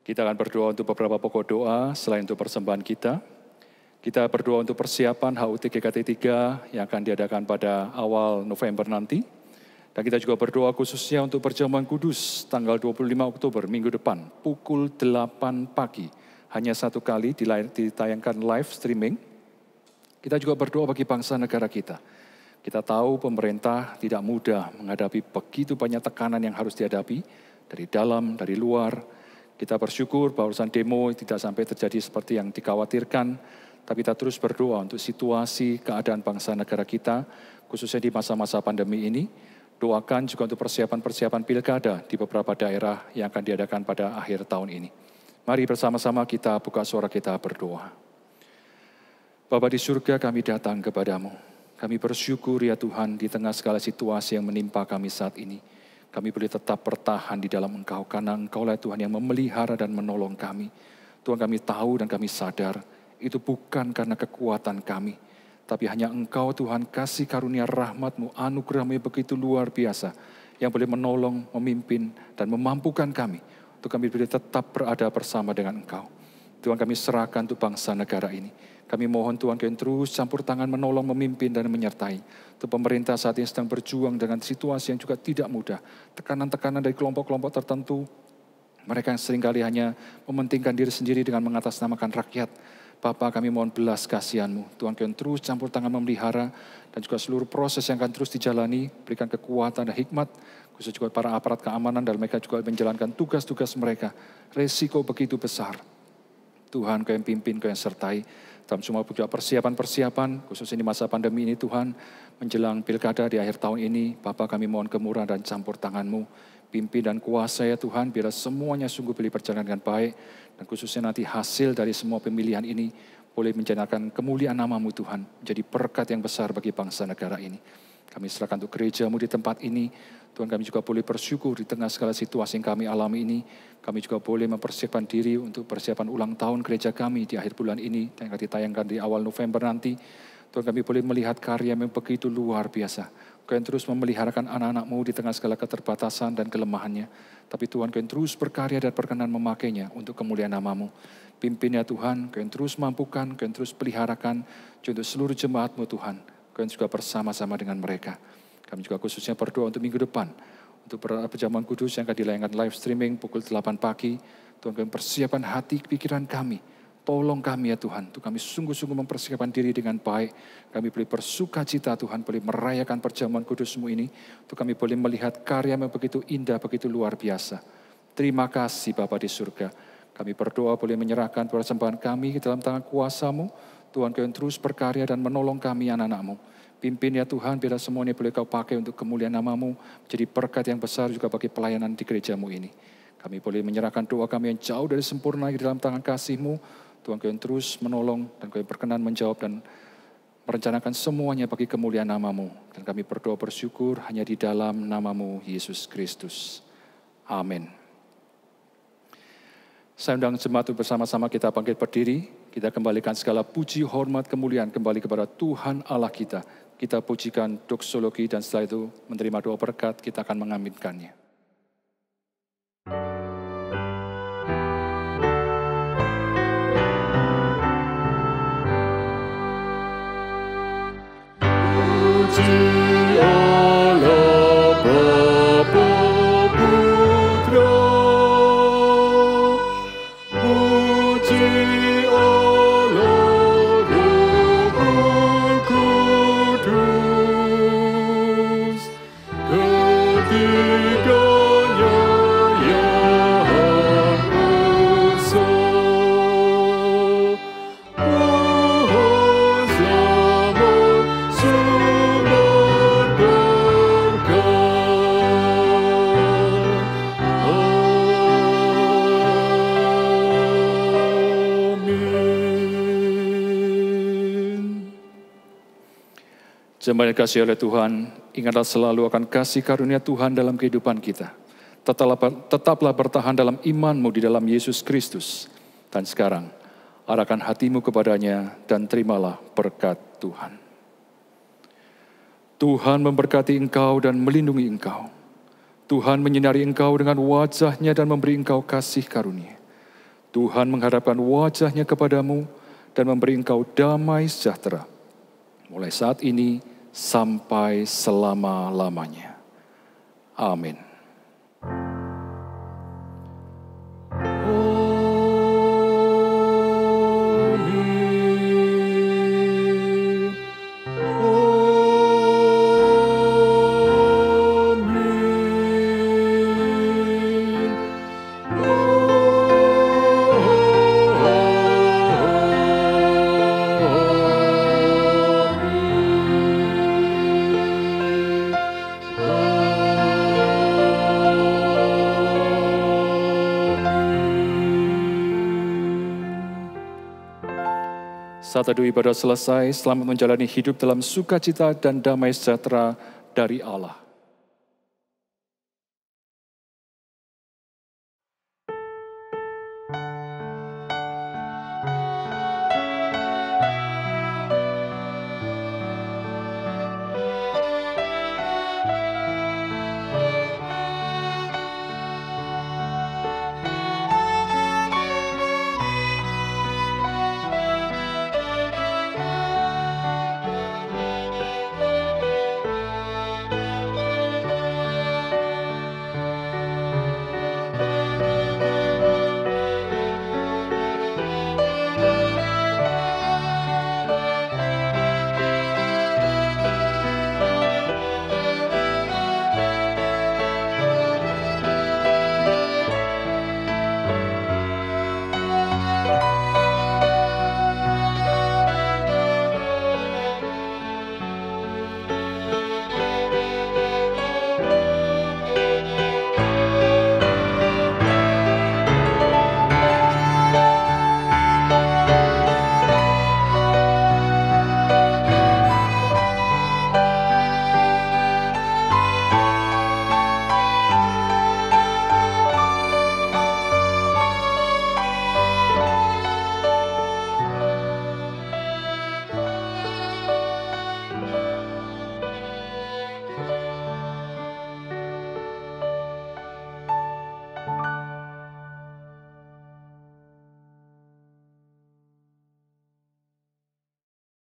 Kita akan berdoa untuk beberapa pokok doa selain untuk persembahan kita. Kita berdoa untuk persiapan HUT GKT 3 yang akan diadakan pada awal November nanti. Dan kita juga berdoa khususnya untuk perjamuan kudus tanggal 25 Oktober minggu depan pukul 8 pagi. Hanya satu kali ditayangkan live streaming. Kita juga berdoa bagi bangsa negara kita. Kita tahu pemerintah tidak mudah menghadapi begitu banyak tekanan yang harus dihadapi dari dalam, dari luar. Kita bersyukur bahwa urusan demo tidak sampai terjadi seperti yang dikhawatirkan, tapi kita terus berdoa untuk situasi keadaan bangsa negara kita, khususnya di masa-masa pandemi ini. Doakan juga untuk persiapan-persiapan pilkada di beberapa daerah yang akan diadakan pada akhir tahun ini. Mari bersama-sama kita buka suara kita berdoa. Bapa di surga, kami datang kepadamu. Kami bersyukur ya Tuhan di tengah segala situasi yang menimpa kami saat ini. Kami boleh tetap bertahan di dalam Engkau, karena Engkau lah Tuhan yang memelihara dan menolong kami. Tuhan, kami tahu dan kami sadar, itu bukan karena kekuatan kami, tapi hanya Engkau Tuhan, kasih karunia rahmat-Mu, anugerah-Mu yang begitu luar biasa, yang boleh menolong, memimpin, dan memampukan kami, untuk kami boleh tetap berada bersama dengan Engkau. Tuhan, kami serahkan untuk bangsa negara ini. Kami mohon Tuhan, Kau terus campur tangan menolong, memimpin, dan menyertai. Untuk pemerintah saat ini sedang berjuang dengan situasi yang juga tidak mudah. Tekanan-tekanan dari kelompok-kelompok tertentu. Mereka yang seringkali hanya mementingkan diri sendiri dengan mengatasnamakan rakyat. Bapa, kami mohon belas kasihan-Mu. Tuhan, Kau terus campur tangan memelihara. Dan juga seluruh proses yang akan terus dijalani. Berikan kekuatan dan hikmat. Khusus juga para aparat keamanan dan mereka juga menjalankan tugas-tugas mereka. Resiko begitu besar. Tuhan, Kau yang pimpin, Kau yang sertai. Dalam semua persiapan-persiapan, khususnya di masa pandemi ini Tuhan, menjelang pilkada di akhir tahun ini, Bapa kami mohon kemurahan dan campur tangan-Mu, pimpin dan kuasa ya Tuhan, biar semuanya sungguh boleh berjalan dengan baik, dan khususnya nanti hasil dari semua pemilihan ini, boleh menjadikan kemuliaan nama-Mu Tuhan, menjadi berkat yang besar bagi bangsa negara ini. Kami serahkan untuk gereja-Mu di tempat ini, Tuhan kami juga boleh bersyukur di tengah segala situasi yang kami alami ini. Kami juga boleh mempersiapkan diri untuk persiapan ulang tahun gereja kami di akhir bulan ini. Yang akan ditayangkan di awal November nanti. Tuhan kami boleh melihat karya yang begitu luar biasa. Kau yang terus memeliharakan anak-anak-Mu di tengah segala keterbatasan dan kelemahannya. Tapi Tuhan Kau yang terus berkarya dan berkenan memakainya untuk kemuliaan nama-Mu. Pimpin ya Tuhan, Kau yang terus mampukan, Kau yang terus peliharakan untuk seluruh jemaat-Mu Tuhan. Kau yang juga bersama-sama dengan mereka. Kami juga khususnya berdoa untuk minggu depan, untuk perjamuan kudus yang akan dilayangkan live streaming pukul 8 pagi. Tuhan kami persiapan hati, pikiran kami. Tolong kami ya Tuhan, untuk kami sungguh-sungguh mempersiapkan diri dengan baik. Kami boleh bersuka cita Tuhan, boleh merayakan perjamuan kudus-Mu ini. Untuk kami boleh melihat karya yang begitu indah, begitu luar biasa. Terima kasih Bapa di surga. Kami berdoa boleh menyerahkan persembahan kami ke dalam tangan kuasa-Mu. Tuhan Kau yang terus berkarya dan menolong kami anak-anak-Mu. Pimpin ya Tuhan, biar semuanya boleh Kau pakai untuk kemuliaan nama-Mu, menjadi berkat yang besar juga bagi pelayanan di gereja-Mu ini. Kami boleh menyerahkan doa kami yang jauh dari sempurna di dalam tangan kasih-Mu. Tuhan Kau yang terus menolong dan Kau yang berkenan menjawab dan merencanakan semuanya bagi kemuliaan nama-Mu. Dan kami berdoa bersyukur hanya di dalam nama-Mu, Yesus Kristus. Amin. Saya undang jemaat bersama-sama kita bangkit berdiri. Kita kembalikan segala puji, hormat, kemuliaan kembali kepada Tuhan Allah kita. Kita pujikan doksologi dan setelah itu menerima doa berkat, kita akan mengaminkannya. Puji Allah Bapa Putra, puji Allah Roh Kudus, ketiganya yang esa. Pohon selamat sumber berkat. Amin. Jemaat yang dikasihi oleh Tuhan, ingatlah selalu akan kasih karunia Tuhan dalam kehidupan kita. Tetaplah bertahan dalam iman-Mu di dalam Yesus Kristus. Dan sekarang, arahkan hatimu kepadanya dan terimalah berkat Tuhan. Tuhan memberkati engkau dan melindungi engkau. Tuhan menyinari engkau dengan wajah-Nya dan memberi engkau kasih karunia. Tuhan menghadapkan wajah-Nya kepadamu dan memberi engkau damai sejahtera, mulai saat ini sampai selama-lamanya. Amin. Saat teduh ibadah selesai, selamat menjalani hidup dalam sukacita dan damai sejahtera dari Allah.